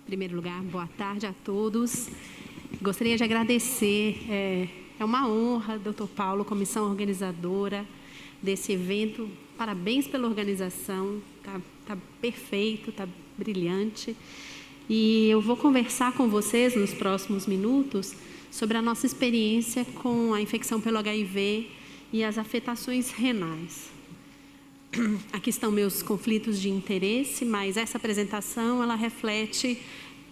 Em primeiro lugar, boa tarde a todos. Gostaria de agradecer, é uma honra, Dr. Paulo, comissão organizadora desse evento. Parabéns pela organização, tá perfeito, tá brilhante. E eu vou conversar com vocês nos próximos minutos sobre a nossa experiência com a infecção pelo HIV e as afetações renais. Aqui estão meus conflitos de interesse, mas essa apresentação ela reflete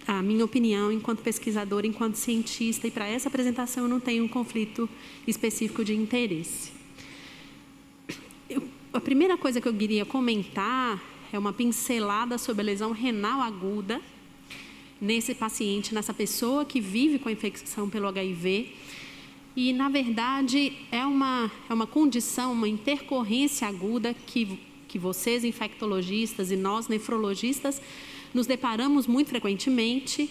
a minha opinião enquanto pesquisadora, enquanto cientista, e para essa apresentação eu não tenho um conflito específico de interesse. A primeira coisa que eu queria comentar é uma pincelada sobre a lesão renal aguda nesse paciente, nessa pessoa que vive com a infecção pelo HIV. E, na verdade, é uma condição, uma intercorrência aguda que vocês, infectologistas, e nós, nefrologistas, nos deparamos muito frequentemente.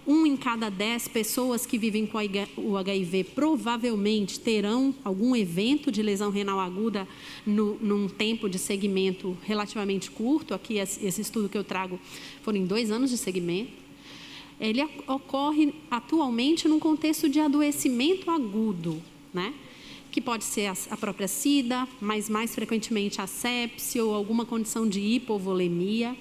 1 em cada 10 pessoas que vivem com o HIV provavelmente terão algum evento de lesão renal aguda num tempo de segmento relativamente curto. Aqui, esse estudo que eu trago foram em 2 anos de segmento. Ele ocorre atualmente num contexto de adoecimento agudo, né? Que pode ser a própria SIDA, mas mais frequentemente a sepse ou alguma condição de hipovolemia.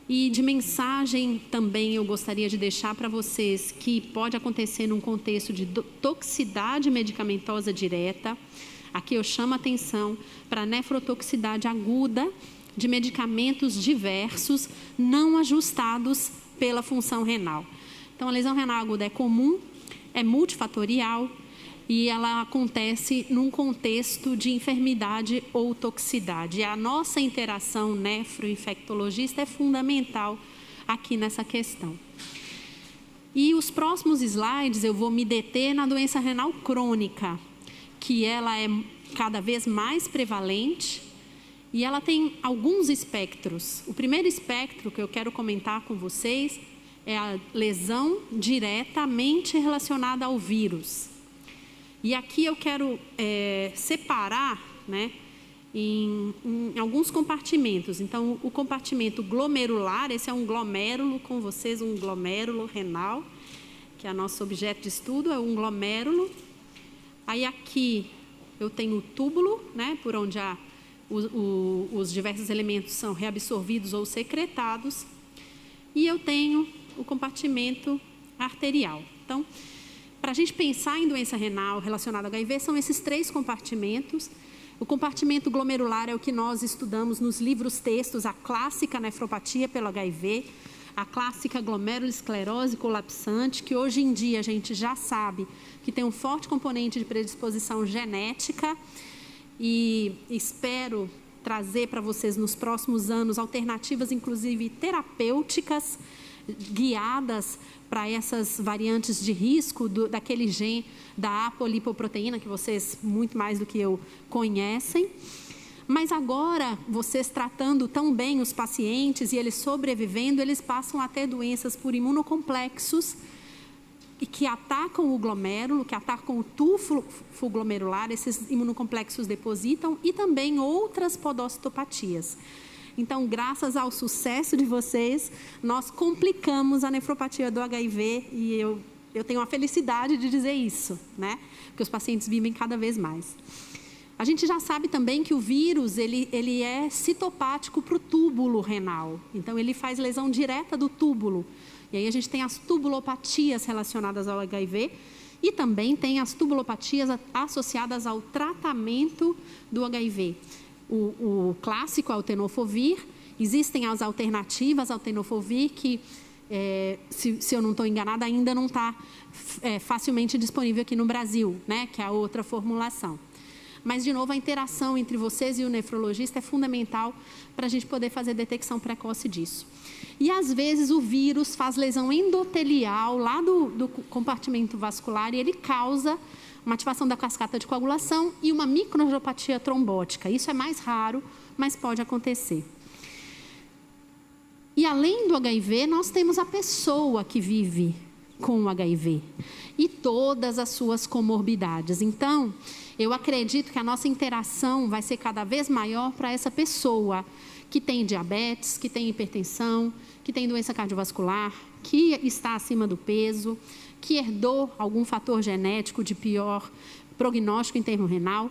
E de mensagem também eu gostaria de deixar para vocês que pode acontecer num contexto de toxicidade medicamentosa direta. Aqui eu chamo a atenção para a nefrotoxicidade aguda de medicamentos diversos não ajustados pela função renal. Então, a lesão renal aguda é comum, é multifatorial e ela acontece num contexto de enfermidade ou toxicidade. E a nossa interação nefroinfectologista é fundamental aqui nessa questão. E os próximos slides eu vou me deter na doença renal crônica, que ela é cada vez mais prevalente. E ela tem alguns espectros. O primeiro espectro que eu quero comentar com vocês é a lesão diretamente relacionada ao vírus. E aqui eu quero separar, né, em alguns compartimentos. Então, o compartimento glomerular, esse é um glomérulo com vocês, um glomérulo renal, que é nosso objeto de estudo, é um glomérulo. Aí aqui eu tenho o túbulo, né, por onde os diversos elementos são reabsorvidos ou secretados, e eu tenho o compartimento arterial. Então, para a gente pensar em doença renal relacionada ao HIV, são esses 3 compartimentos. O compartimento glomerular é o que nós estudamos nos livros textos, a clássica nefropatia pelo HIV, a clássica glomerulosclerose colapsante, que hoje em dia a gente já sabe que tem um forte componente de predisposição genética. E espero trazer para vocês nos próximos anos alternativas, inclusive terapêuticas, guiadas para essas variantes de risco daquele gene da apolipoproteína, que vocês, muito mais do que eu, conhecem. Mas agora, vocês tratando tão bem os pacientes e eles sobrevivendo, eles passam a ter doenças por imunocomplexos, e que atacam o glomérulo, que atacam o tufo glomerular, esses imunocomplexos depositam, e também outras podocitopatias. Então, graças ao sucesso de vocês, nós complicamos a nefropatia do HIV, e eu tenho a felicidade de dizer isso, né? Porque os pacientes vivem cada vez mais. A gente já sabe também que o vírus, ele é citopático para o túbulo renal. Então, ele faz lesão direta do túbulo. E aí a gente tem as tubulopatias relacionadas ao HIV e também tem as tubulopatias associadas ao tratamento do HIV. O clássico é o tenofovir, existem as alternativas ao tenofovir que, se eu não estou enganada, ainda não está facilmente disponível aqui no Brasil, né? Que é a outra formulação. Mas, de novo, a interação entre vocês e o nefrologista é fundamental para a gente poder fazer detecção precoce disso. E, às vezes, o vírus faz lesão endotelial lá do compartimento vascular e ele causa uma ativação da cascata de coagulação e uma microangiopatia trombótica. Isso é mais raro, mas pode acontecer. E, além do HIV, nós temos a pessoa que vive com o HIV e todas as suas comorbidades. Então, eu acredito que a nossa interação vai ser cada vez maior para essa pessoa que tem diabetes, que tem hipertensão, que tem doença cardiovascular, que está acima do peso, que herdou algum fator genético de pior prognóstico em termo renal,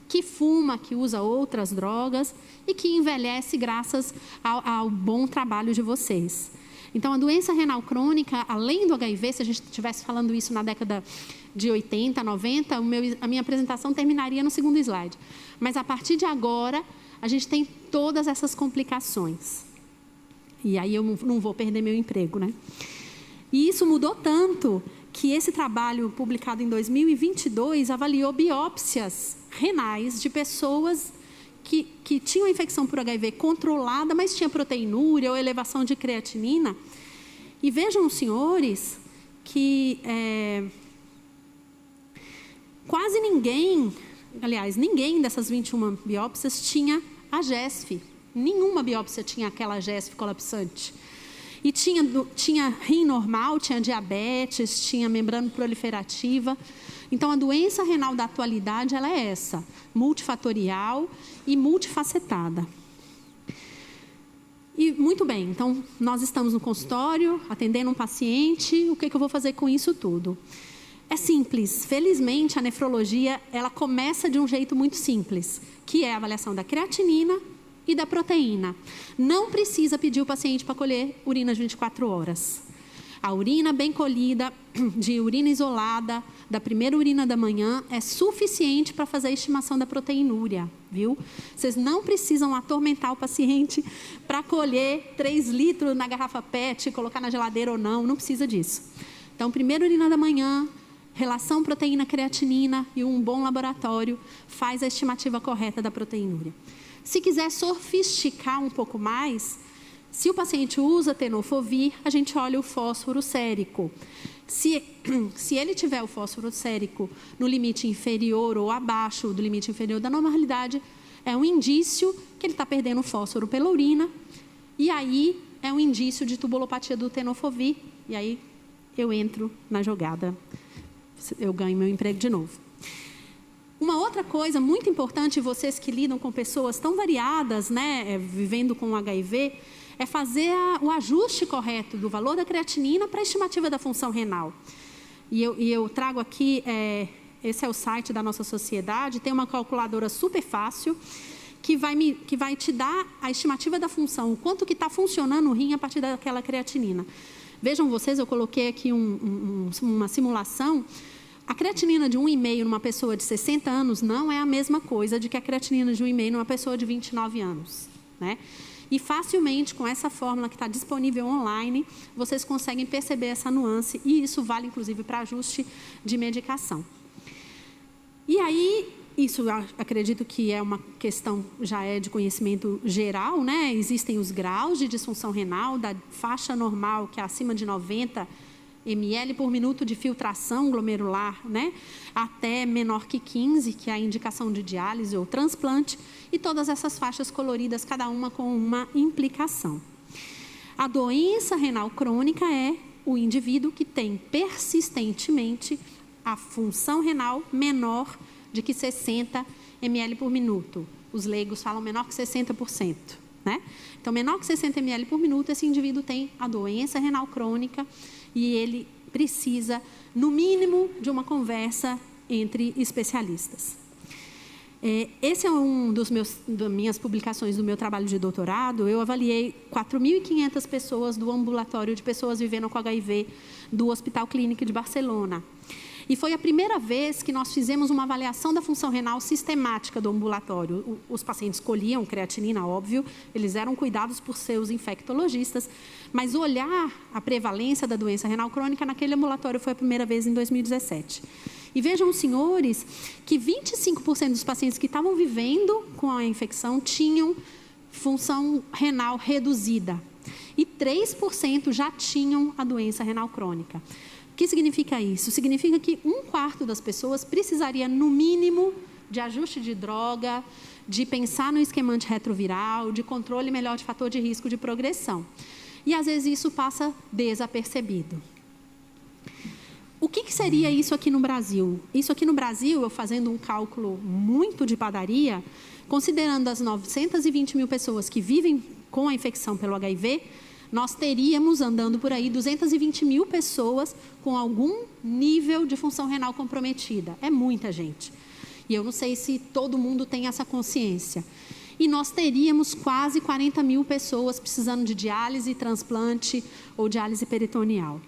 que fuma, que usa outras drogas e que envelhece graças ao bom trabalho de vocês. Então, a doença renal crônica, além do HIV, se a gente estivesse falando isso na década de 80, 90, a minha apresentação terminaria no segundo slide. Mas, a partir de agora, a gente tem todas essas complicações. E aí eu não vou perder meu emprego, né? E isso mudou tanto que esse trabalho, publicado em 2022, avaliou biópsias renais de pessoas que tinham infecção por HIV controlada, mas tinha proteinúria ou elevação de creatinina. E vejam, senhores, que quase ninguém, aliás, ninguém dessas 21 biópsias tinha a GESF. Nenhuma biópsia tinha aquela GESF colapsante. E tinha rim normal, tinha diabetes, tinha membrana proliferativa. Então, a doença renal da atualidade, ela é essa, multifatorial e multifacetada. E, muito bem, então, nós estamos no consultório, atendendo um paciente, o que eu vou fazer com isso tudo? É simples, felizmente, a nefrologia, ela começa de um jeito muito simples, que é a avaliação da creatinina e da proteína. Não precisa pedir o paciente para colher urina de 24 horas. A urina bem colhida, de urina isolada, da primeira urina da manhã, é suficiente para fazer a estimação da proteinúria, viu? Vocês não precisam atormentar o paciente para colher 3 litros na garrafa PET, colocar na geladeira ou não, não precisa disso. Então, primeira urina da manhã, relação proteína-creatinina e um bom laboratório faz a estimativa correta da proteinúria. Se quiser sofisticar um pouco mais, se o paciente usa tenofovir, a gente olha o fósforo sérico. Se ele tiver o fósforo sérico no limite inferior ou abaixo do limite inferior da normalidade, é um indício que ele está perdendo fósforo pela urina, e aí é um indício de tubulopatia do tenofovir, e aí eu entro na jogada, eu ganho meu emprego de novo. Uma outra coisa muito importante, vocês que lidam com pessoas tão variadas, né, vivendo com HIV, é fazer o ajuste correto do valor da creatinina para a estimativa da função renal. E eu trago aqui, esse é o site da nossa sociedade, tem uma calculadora super fácil, que vai te dar a estimativa da função, o quanto que está funcionando o rim a partir daquela creatinina. Vejam vocês, eu coloquei aqui uma simulação. A creatinina de 1,5 numa pessoa de 60 anos não é a mesma coisa de que a creatinina de 1,5 numa pessoa de 29 anos, né? E facilmente, com essa fórmula que está disponível online, vocês conseguem perceber essa nuance, e isso vale, inclusive, para ajuste de medicação. E aí, isso eu acredito que é uma questão, já é de conhecimento geral, né? Existem os graus de disfunção renal, da faixa normal, que é acima de 90 ml por minuto de filtração glomerular, né? Até menor que 15, que é a indicação de diálise ou transplante, e todas essas faixas coloridas, cada uma com uma implicação. A doença renal crônica é o indivíduo que tem persistentemente a função renal menor de que 60 ml por minuto. Os leigos falam menor que 60%. Né? Então, menor que 60 ml por minuto, esse indivíduo tem a doença renal crônica e ele precisa, no mínimo, de uma conversa entre especialistas. Esse é das minhas publicações do meu trabalho de doutorado. Eu avaliei 4.500 pessoas do ambulatório de pessoas vivendo com HIV do Hospital Clínico de Barcelona. E foi a primeira vez que nós fizemos uma avaliação da função renal sistemática do ambulatório. Os pacientes colhiam creatinina, óbvio, eles eram cuidados por seus infectologistas, mas olhar a prevalência da doença renal crônica naquele ambulatório foi a primeira vez em 2017. E vejam, senhores, que 25% dos pacientes que estavam vivendo com a infecção tinham função renal reduzida. E 3% já tinham a doença renal crônica. O que significa isso? Significa que 1/4 das pessoas precisaria, no mínimo, de ajuste de droga, de pensar no esquema antirretroviral, de controle melhor de fator de risco de progressão. E, às vezes, isso passa desapercebido. O que que seria isso aqui no Brasil? Isso aqui no Brasil, eu fazendo um cálculo muito de padaria, considerando as 920 mil pessoas que vivem com a infecção pelo HIV, nós teríamos, andando por aí, 220 mil pessoas com algum nível de função renal comprometida. É muita gente. E eu não sei se todo mundo tem essa consciência. E nós teríamos quase 40 mil pessoas precisando de diálise, transplante ou diálise peritoneal.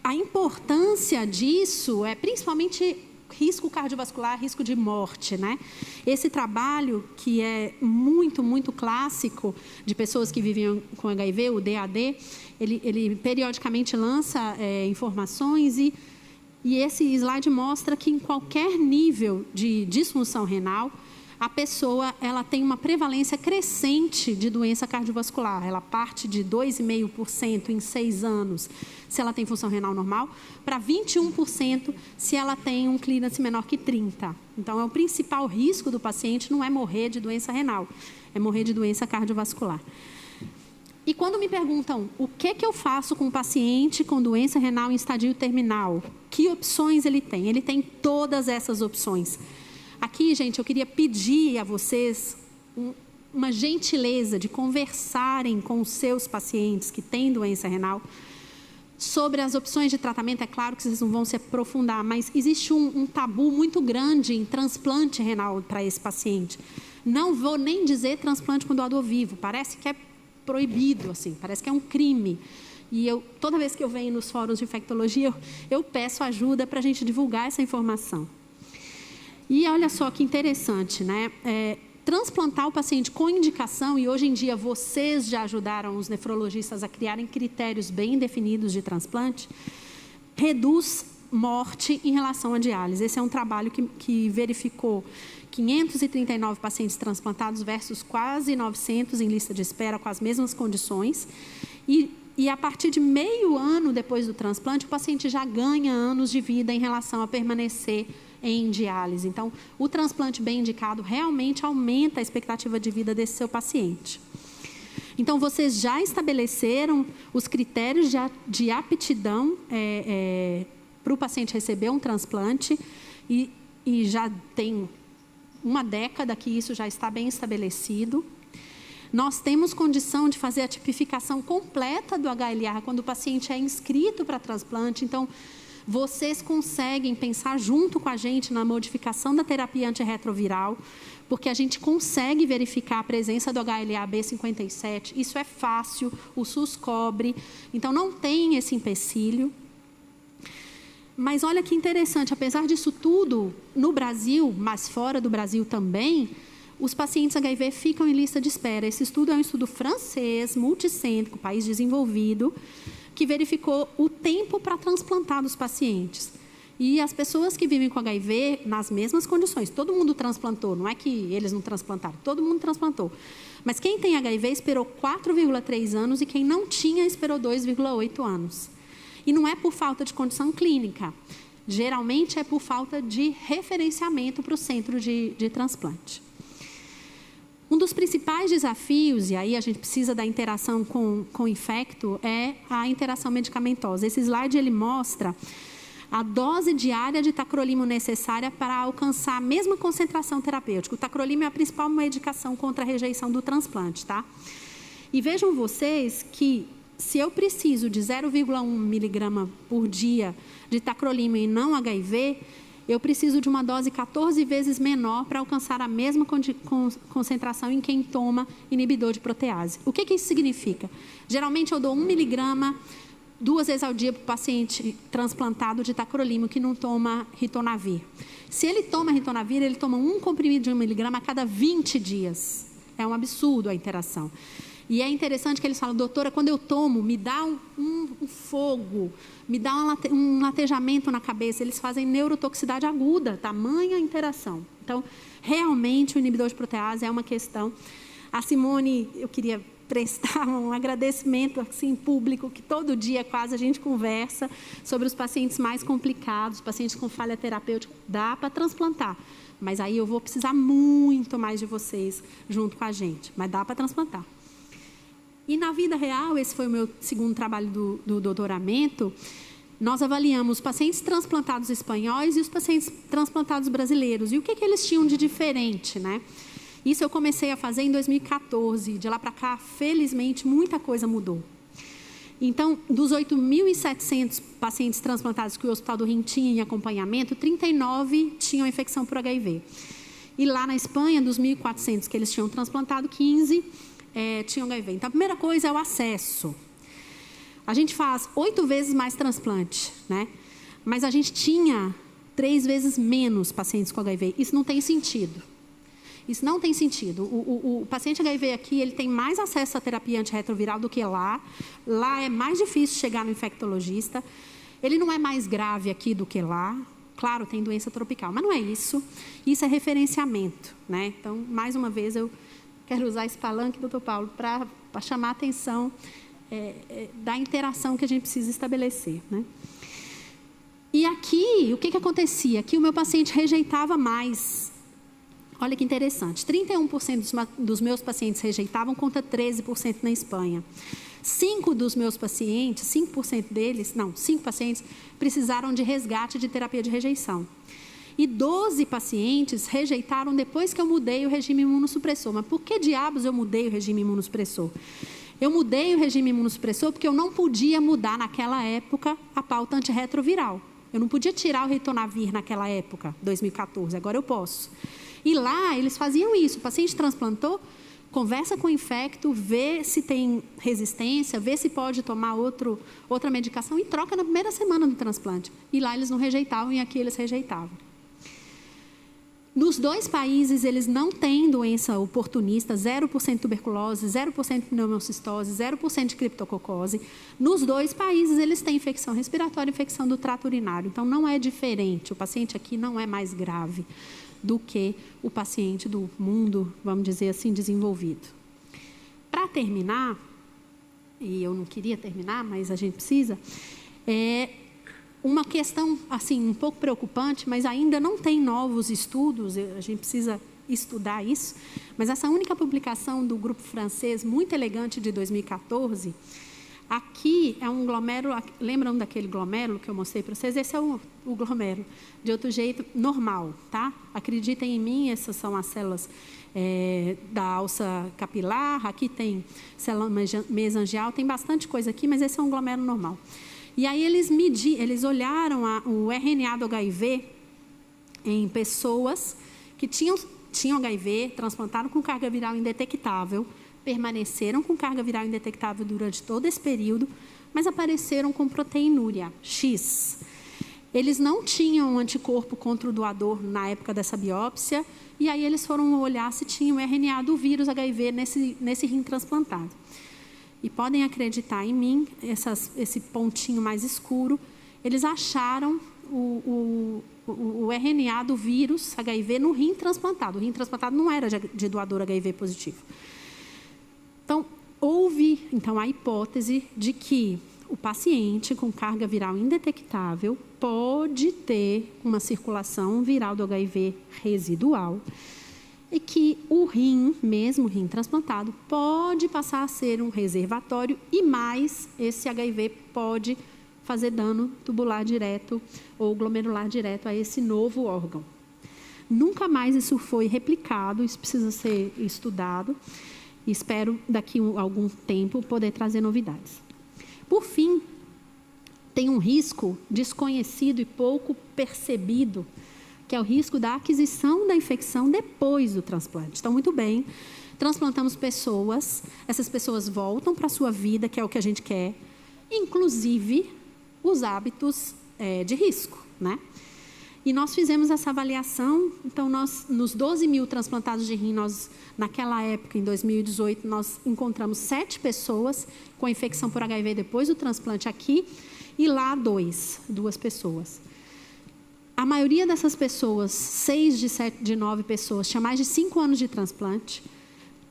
A importância disso é principalmente risco cardiovascular, risco de morte, né? Esse trabalho, que é muito, muito clássico de pessoas que vivem com HIV, o DAD, ele periodicamente lança informações e esse slide mostra que em qualquer nível de disfunção renal, a pessoa ela tem uma prevalência crescente de doença cardiovascular. Ela parte de 2,5% em 6 anos, se ela tem função renal normal, para 21% se ela tem um clearance menor que 30. Então, o principal risco do paciente não é morrer de doença renal, é morrer de doença cardiovascular. E quando me perguntam o que eu faço com um paciente com doença renal em estadio terminal, que opções ele tem? Ele tem todas essas opções. Aqui, gente, eu queria pedir a vocês uma gentileza de conversarem com os seus pacientes que têm doença renal sobre as opções de tratamento. É claro que vocês não vão se aprofundar, mas existe um tabu muito grande em transplante renal para esse paciente. Não vou nem dizer transplante com doador vivo, parece que é proibido, assim, parece que é um crime. E toda vez que eu venho nos fóruns de infectologia, eu peço ajuda para a gente divulgar essa informação. E olha só que interessante, né? Transplantar o paciente com indicação, e hoje em dia vocês já ajudaram os nefrologistas a criarem critérios bem definidos de transplante, reduz morte em relação à diálise. Esse é um trabalho que verificou 539 pacientes transplantados versus quase 900 em lista de espera com as mesmas condições. E a partir de meio ano depois do transplante, o paciente já ganha anos de vida em relação a permanecer em diálise. Então, o transplante bem indicado realmente aumenta a expectativa de vida desse seu paciente. Então, vocês já estabeleceram os critérios de aptidão para o paciente receber um transplante e já tem uma década que isso já está bem estabelecido. Nós temos condição de fazer a tipificação completa do HLA quando o paciente é inscrito para transplante. Então, vocês conseguem pensar junto com a gente na modificação da terapia antirretroviral, porque a gente consegue verificar a presença do HLA B57. Isso é fácil, o SUS cobre, então não tem esse empecilho. Mas olha que interessante, apesar disso tudo, no Brasil, mas fora do Brasil também, os pacientes HIV ficam em lista de espera. Esse estudo é um estudo francês, multicêntrico, país desenvolvido, que verificou o tempo para transplantar dos pacientes. E as pessoas que vivem com HIV, nas mesmas condições, todo mundo transplantou, não é que eles não transplantaram, todo mundo transplantou. Mas quem tem HIV esperou 4,3 anos e quem não tinha esperou 2,8 anos. E não é por falta de condição clínica, geralmente é por falta de referenciamento para o centro de transplante. Um dos principais desafios, e aí a gente precisa da interação com o infecto, é a interação medicamentosa. Esse slide ele mostra a dose diária de tacrolimo necessária para alcançar a mesma concentração terapêutica. O tacrolimo é a principal medicação contra a rejeição do transplante, tá? E vejam vocês que se eu preciso de 0,1 miligrama por dia de tacrolimo e não HIV, eu preciso de uma dose 14 vezes menor para alcançar a mesma concentração em quem toma inibidor de protease. O que isso significa? Geralmente eu dou 1 miligrama 2 vezes ao dia para o paciente transplantado de tacrolimo que não toma ritonavir. Se ele toma ritonavir, ele toma um comprimido de 1 miligrama a cada 20 dias. É um absurdo a interação. E é interessante que eles falam, doutora, quando eu tomo, me dá um fogo, me dá um latejamento na cabeça. Eles fazem neurotoxicidade aguda, tamanha interação. Então, realmente, o inibidor de protease é uma questão. A Simone, eu queria prestar um agradecimento assim, público, que todo dia quase a gente conversa sobre os pacientes mais complicados, pacientes com falha terapêutica. Dá para transplantar, mas aí eu vou precisar muito mais de vocês junto com a gente, mas dá para transplantar. E na vida real, esse foi o meu segundo trabalho do doutoramento, nós avaliamos os pacientes transplantados espanhóis e os pacientes transplantados brasileiros. E o que eles tinham de diferente, né? Isso eu comecei a fazer em 2014. De lá para cá, felizmente, muita coisa mudou. Então, dos 8.700 pacientes transplantados que o Hospital do Rim tinha em acompanhamento, 39 tinham infecção por HIV. E lá na Espanha, dos 1.400 que eles tinham transplantado, 15 tinham HIV. Então, a primeira coisa é o acesso. A gente faz 8 vezes mais transplante, né? Mas a gente tinha 3 vezes menos pacientes com HIV. Isso não tem sentido. Isso não tem sentido. O paciente HIV aqui, ele tem mais acesso à terapia antirretroviral do que lá. Lá é mais difícil chegar no infectologista. Ele não é mais grave aqui do que lá. Claro, tem doença tropical, mas não é isso. Isso é referenciamento, né? Então, mais uma vez, eu quero usar esse palanque, doutor Paulo, para chamar a atenção da interação que a gente precisa estabelecer, né? E aqui, o que acontecia? Aqui o meu paciente rejeitava mais. Olha que interessante, 31% dos meus pacientes rejeitavam contra 13% na Espanha. 5 dos meus pacientes, 5% deles, não, 5 pacientes precisaram de resgate de terapia de rejeição. E 12 pacientes rejeitaram depois que eu mudei o regime imunossupressor. Mas por que diabos eu mudei o regime imunossupressor? Eu mudei o regime imunossupressor porque eu não podia mudar naquela época a pauta antirretroviral. Eu não podia tirar o ritonavir naquela época, 2014, agora eu posso. E lá eles faziam isso, o paciente transplantou, conversa com o infecto, vê se tem resistência, vê se pode tomar outra medicação e troca na primeira semana do transplante. E lá eles não rejeitavam e aqui eles rejeitavam. Nos 2 países, eles não têm doença oportunista, 0% tuberculose, 0% pneumocistose, 0% de criptococose. Nos 2 países, eles têm infecção respiratória e infecção do trato urinário. Então, não é diferente. O paciente aqui não é mais grave do que o paciente do mundo, vamos dizer assim, desenvolvido. Para terminar, e eu não queria terminar, mas a gente precisa, uma questão assim um pouco preocupante, mas ainda não tem novos estudos, a gente precisa estudar isso, mas essa única publicação do grupo francês, muito elegante, de 2014, aqui é um glomérulo, lembram daquele glomérulo que eu mostrei para vocês? Esse é o glomérulo, de outro jeito, normal, tá? Acreditem em mim, essas são as células da alça capilar, aqui tem célula mesangial, tem bastante coisa aqui, mas esse é um glomérulo normal. E aí eles olharam o RNA do HIV em pessoas que tinham HIV, transplantaram com carga viral indetectável, permaneceram com carga viral indetectável durante todo esse período, mas apareceram com proteinúria, X. Eles não tinham anticorpo contra o doador na época dessa biópsia, e aí eles foram olhar se tinha o RNA do vírus HIV nesse rim transplantado. E podem acreditar em mim, esse pontinho mais escuro, eles acharam o RNA do vírus HIV no rim transplantado. O rim transplantado não era de doador HIV positivo. Então, houve a hipótese de que o paciente com carga viral indetectável pode ter uma circulação viral do HIV residual e que o rim, mesmo o rim transplantado, pode passar a ser um reservatório e mais, esse HIV pode fazer dano tubular direto ou glomerular direto a esse novo órgão. Nunca mais isso foi replicado, isso precisa ser estudado e espero daqui a algum tempo poder trazer novidades. Por fim, tem um risco desconhecido e pouco percebido, que é o risco da aquisição da infecção depois do transplante. Então, muito bem, transplantamos pessoas, essas pessoas voltam para a sua vida, que é o que a gente quer, inclusive os hábitos de risco, né? E nós fizemos essa avaliação, então, nos 12 mil transplantados de rim, naquela época, em 2018, nós encontramos 7 pessoas com infecção por HIV depois do transplante aqui, e lá 2 pessoas. A maioria dessas pessoas, 6 de 9 pessoas, tinha mais de 5 anos de transplante.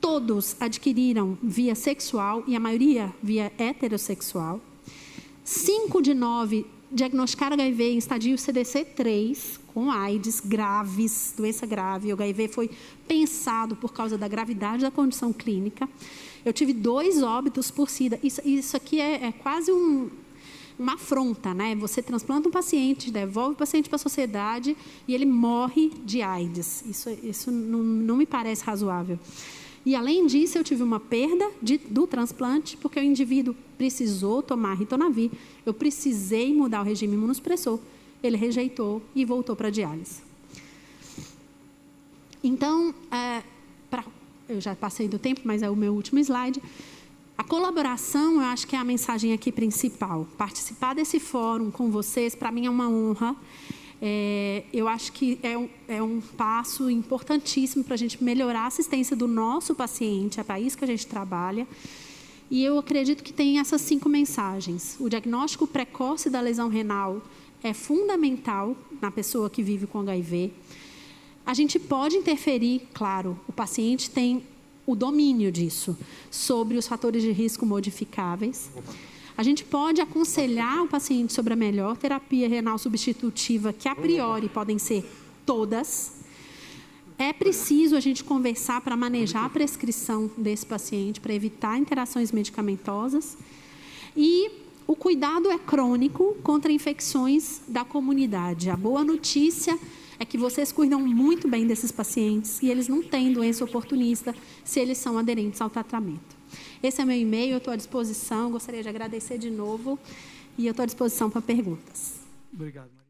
Todos adquiriram via sexual e a maioria via heterossexual. 5 de 9 diagnosticaram HIV em estadio CDC3, com AIDS graves, doença grave. O HIV foi pensado por causa da gravidade da condição clínica. Eu tive 2 óbitos por SIDA. Isso aqui é quase uma afronta, né? Você transplanta um paciente, devolve o paciente para a sociedade e ele morre de AIDS. Isso não me parece razoável. E, além disso, eu tive uma perda do transplante, porque o indivíduo precisou tomar ritonavir, eu precisei mudar o regime imunossupressor, ele rejeitou e voltou para a diálise. Então, eu já passei do tempo, mas é o meu último slide. A colaboração, eu acho que é a mensagem aqui principal. Participar desse fórum com vocês, para mim, é uma honra. Eu acho que é um passo importantíssimo para a gente melhorar a assistência do nosso paciente, é para isso que a gente trabalha. E eu acredito que tem essas 5 mensagens. O diagnóstico precoce da lesão renal é fundamental na pessoa que vive com HIV. A gente pode interferir, claro, o paciente tem o domínio disso, sobre os fatores de risco modificáveis. A gente pode aconselhar o paciente sobre a melhor terapia renal substitutiva, que a priori podem ser todas. É preciso a gente conversar para manejar a prescrição desse paciente, para evitar interações medicamentosas. E o cuidado é crônico contra infecções da comunidade. A boa notícia é que vocês cuidam muito bem desses pacientes e eles não têm doença oportunista se eles são aderentes ao tratamento. Esse é meu e-mail, eu estou à disposição, gostaria de agradecer de novo e eu estou à disposição para perguntas. Obrigado.